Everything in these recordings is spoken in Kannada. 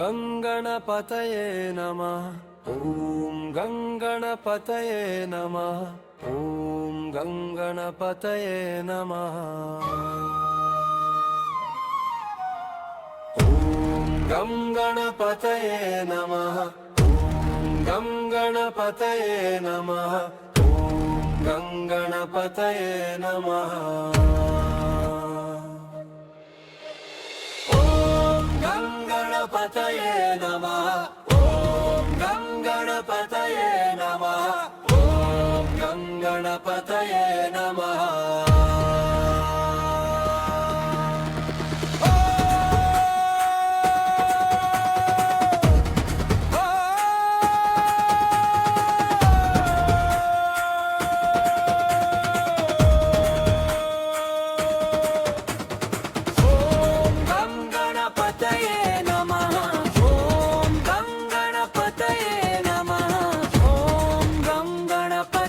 ಗಂಗಣಪತಯೇ ನಮಃ. ಓಂ ಗಂಗಣಪತಯೇ ನಮಃ. ಓಂ ಗಂಗಣಪತಯೇ ನಮಃ. ಓಂ ಗಂಗಣಪತಯೇ ನಮಃ. ಓಂ ಗಂಗಣಪತಯೇ ನಮಃ. ಓಂ ಗಂಗಣಪತಯೇ ನಮಃ. ಓಂ ಗಂಗಣಪತಯೇ ನಮಃ. ಓಂ ಗಂಗಣಪತಯೇ ನಮಃ. ಓಂ ಗಂಗಣಪತಯೇ ನಮಃ. ಗಣಪತಯೇ ನಮಃ. ಗಂ ಗಣಪತಯೇ ನಮಃ. ಓಂ ಗಂ ಗಣಪತಯೇ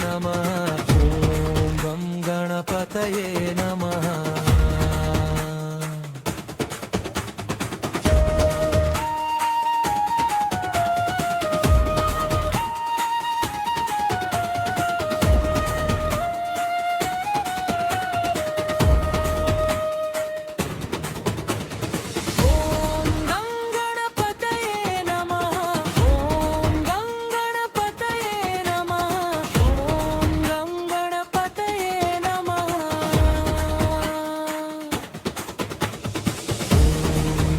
ನಮಃ. ಗಣಪತಯೇ ನಮಃ. ಓಂ ಗಣಪತಯೇ ನಮಃ. ಓಂ ಗಣಪತಯೇ ನಮಃ. ಓಂ ಗಣಪತಯೇ ನಮಃ.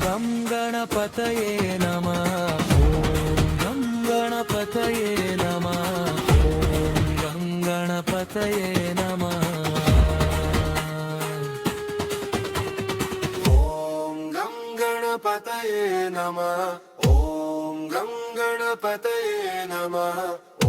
ಓಂ ಗಣಪತಯೇ ನಮಃ. ಓಂ ಗಣಪತಯೇ ನಮಃ. ಗಣಪತಯೇ ನಮಃ. ಓಂ ಗಣಪತಯೇ ನಮಃ. ಓಂ ಗಣಪತಯೇ ನಮಃ.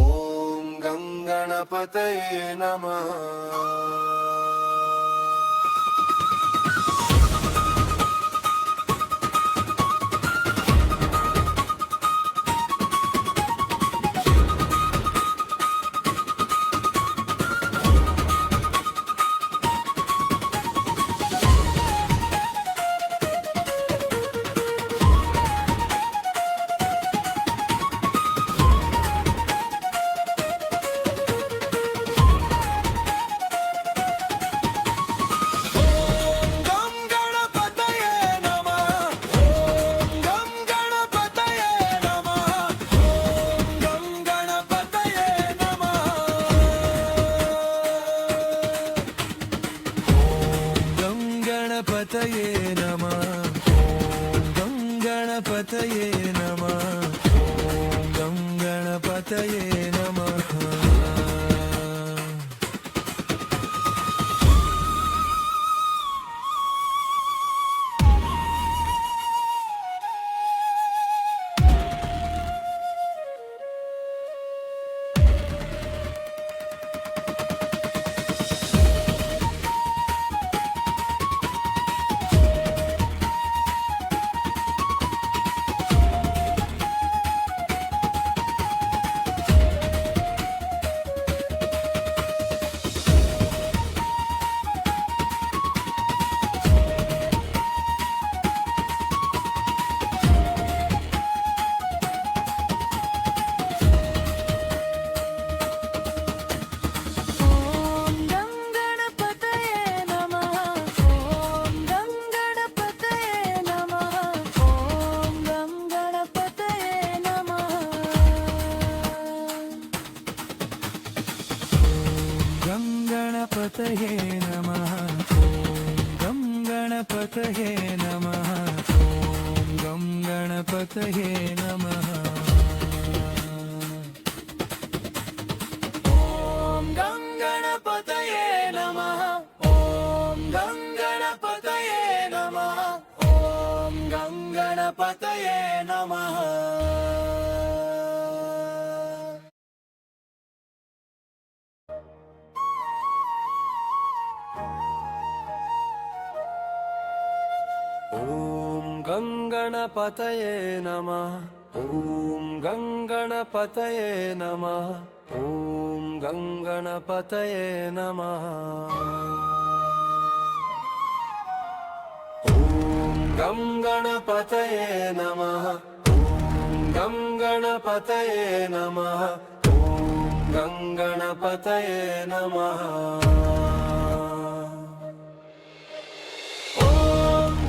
ಗಣಪತಯೇ ನಮಃ. ಓಂ ಗಣಪತಯೇ ನಮಃ. ಓಂ ಗಣಪತಯೇ ನಮಃ. ಓಂ ಗಣಪತಯೇ ನಮಃ. ಓಂ ಗಣಪತಯೇ ನಮಃ. ಓಂ ಗಣಪತಯೇ ನಮಃ. ಓಂ ಗಂಗಣಪತಯೇ ನಮಃ. ಓಂ ಗಂಗಣಪತಯೇ ನಮಃ ಓಂ ಗಂಗಣಪತಯೇ ನಮಃ ಓಂ ಗಂಗಣಪತಯೇ ನಮಃ ಓಂ ಗಂಗಣಪತಯೇ ನಮಃ ಓಂ ಗಂಗಣಪತಯೇ ನಮಃ ಓಂ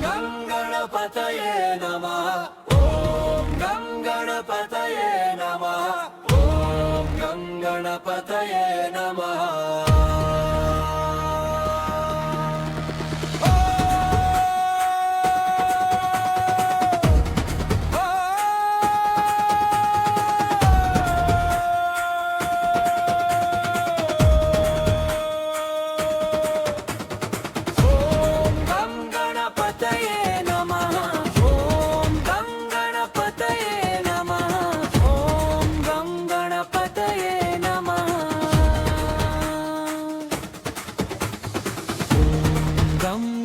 ಗಂಗಣಪತಯೇ ನಮಃ ಓಂ ಗಂಗಣಪತಯೇ ನಮಃ ಓಂ ಗಂಗಣಪತಯೇ ನಮಃ ಗಣಪತಯೇ ನಮಃ ಗಂ ಗಣಪತಯೇ ನಮಃ ಓಂ ಗಂ ಗಣಪತಯೇ ನಮಃ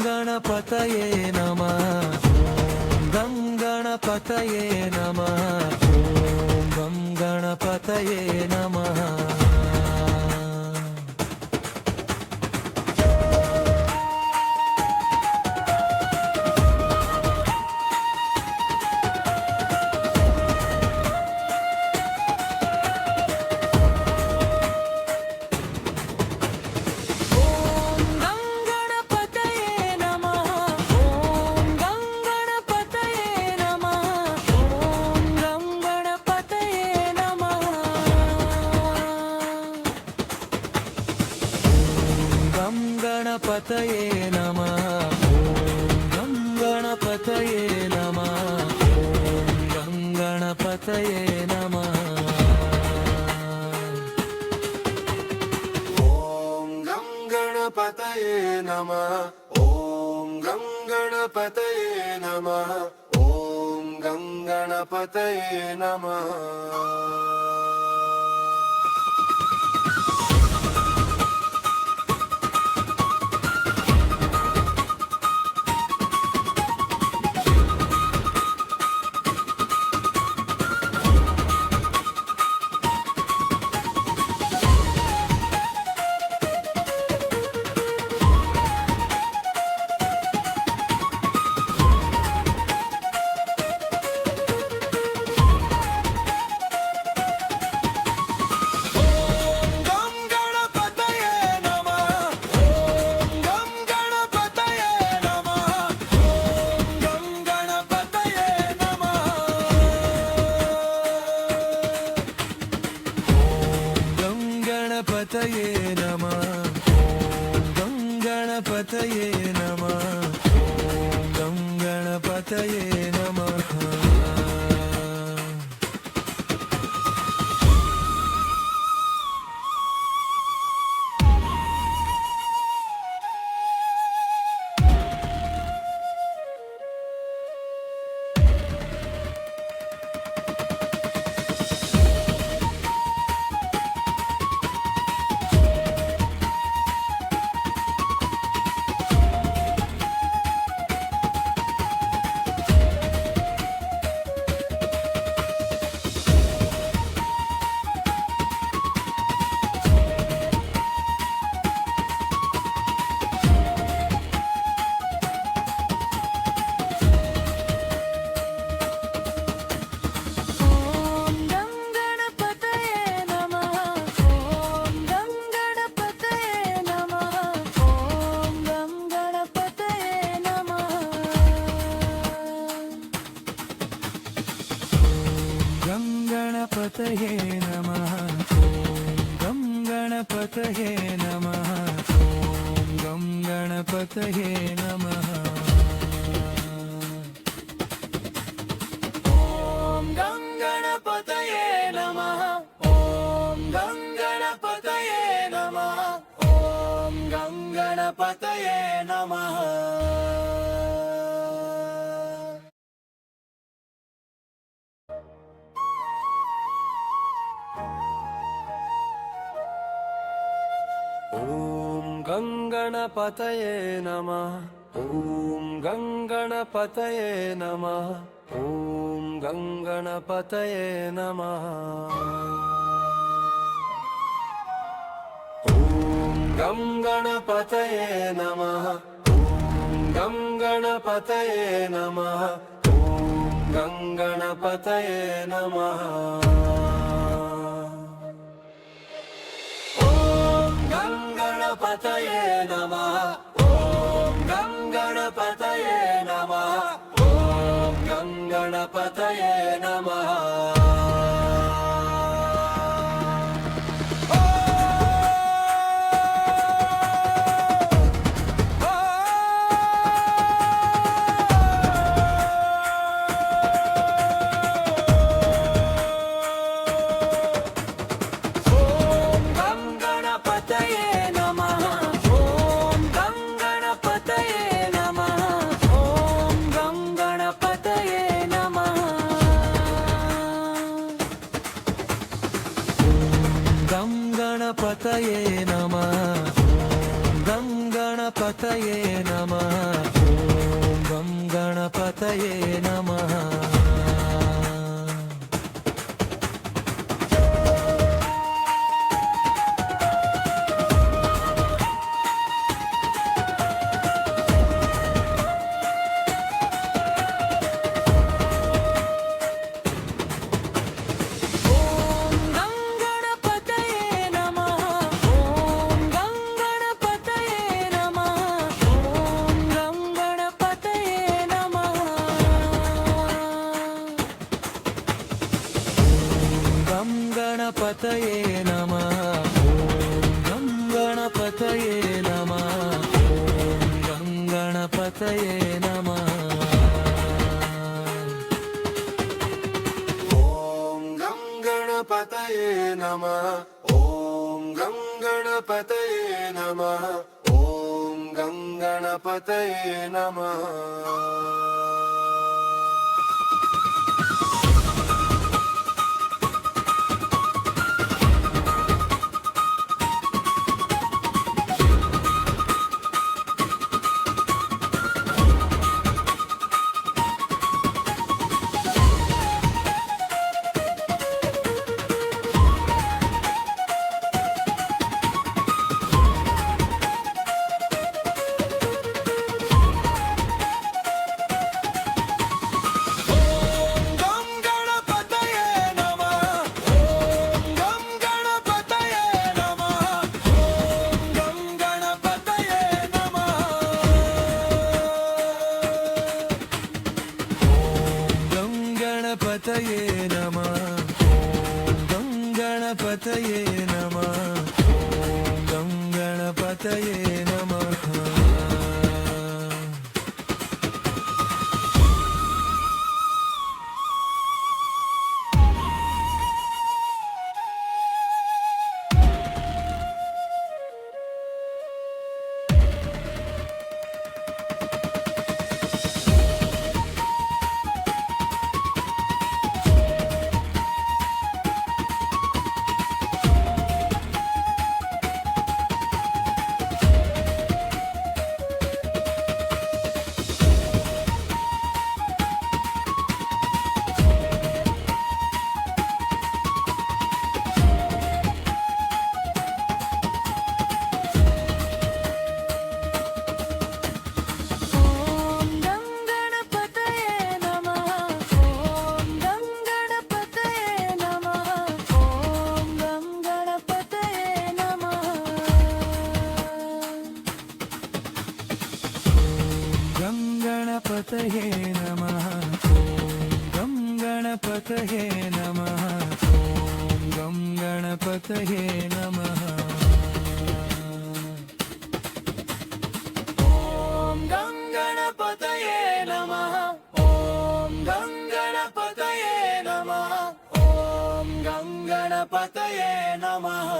ಗಣಪತಯೇ ನಮಃ ಓಂ ಗಣಪತಯೇ ನಮಃ ಓಂ ಗಣಪತಯೇ ನಮಃ ಓಂ ಗಣಪತಯೇ ನಮಃ ಓಂ ಗಣಪತಯೇ ನಮಃ ಓಂ ಗಣಪತಯೇ ನಮಃ ಗಣಪತಯೇ ನಮಃ ಓಂ ಗಣಪತಯೇ ನಮಃ ಓಂ ಗಣಪತಯೇ ನಮಃ ಗಣಪತಯೇ ನಮಃ ಓಂ ಗಣಪತಯೇ ನಮಃ ಓಂ ಗಣಪತಯೇ ನಮಃ ಓಂ ಗಣಪತಯೇ ನಮಃ ಓಂ ಗಣಪತಯೇ ನಮಃ ಓಂ ಗಣಪತಯೇ ನಮಃ ಓಂ ಗಂಗಣಪತಯೇ ನಮಃ ಓಂ ಗಂಗಣಪತಯೇ ನಮಃ ಓಂ ಗಂಗಣಪತಯೇ ನಮಃ ಗಂ ಗಣಪತಯೇ ನಮಃ ಗಂ ಗಣಪತಯೇ ನಮಃ ಗಂ ಗಣಪತಯೇ ನಮಃ ಗಂ ಗಣಪತಯೇ ನಮಃ ಗಂ ಗಣಪತಯೇ ನಮಃ ಗಂ ಗಣಪತಯೇ ನಮಃ ಗಣಪತಯೇ ನಮಃ ಗಂ ಗಣಪತಯೇ ನಮಃ ಗಂ ಗಣಪತಯೇ ನಮಃ ಗಣಪತಯೇ ನಮಃ ಗಂ ಗಣಪತಯೇ ನಮಃ ಗಂ ಗಣಪತಯೇ ನಮಃ ಓಂ ಗಂ ಗಣಪತಯೇ ನಮಃ ಓಂ ಗಂ ಗಣಪತಯೇ ನಮಃ ಓಂ ಗಂ ಗಣಪತಯೇ ನಮಃ ಗಣಪತಯೇ ನಮಃ ಗಂ ಗಣಪತಯೇ ನಮಃ ಗಂ ಗಣಪತಯೇ ನಮಃ ಗಣಪತಯೇ ನಮಃ ಗಂ ಗಣಪತಯೇ ನಮಃ ಗಂ ಗಣಪತಯೇ ನಮಃ ಓಂ ಗಂ ಗಣಪತಯೇ ನಮಃ ಓಂ ಗಂ ಗಣಪತಯೇ ನಮಃ ಓಂ ಗಂ ಗಣಪತಯೇ ನಮಃ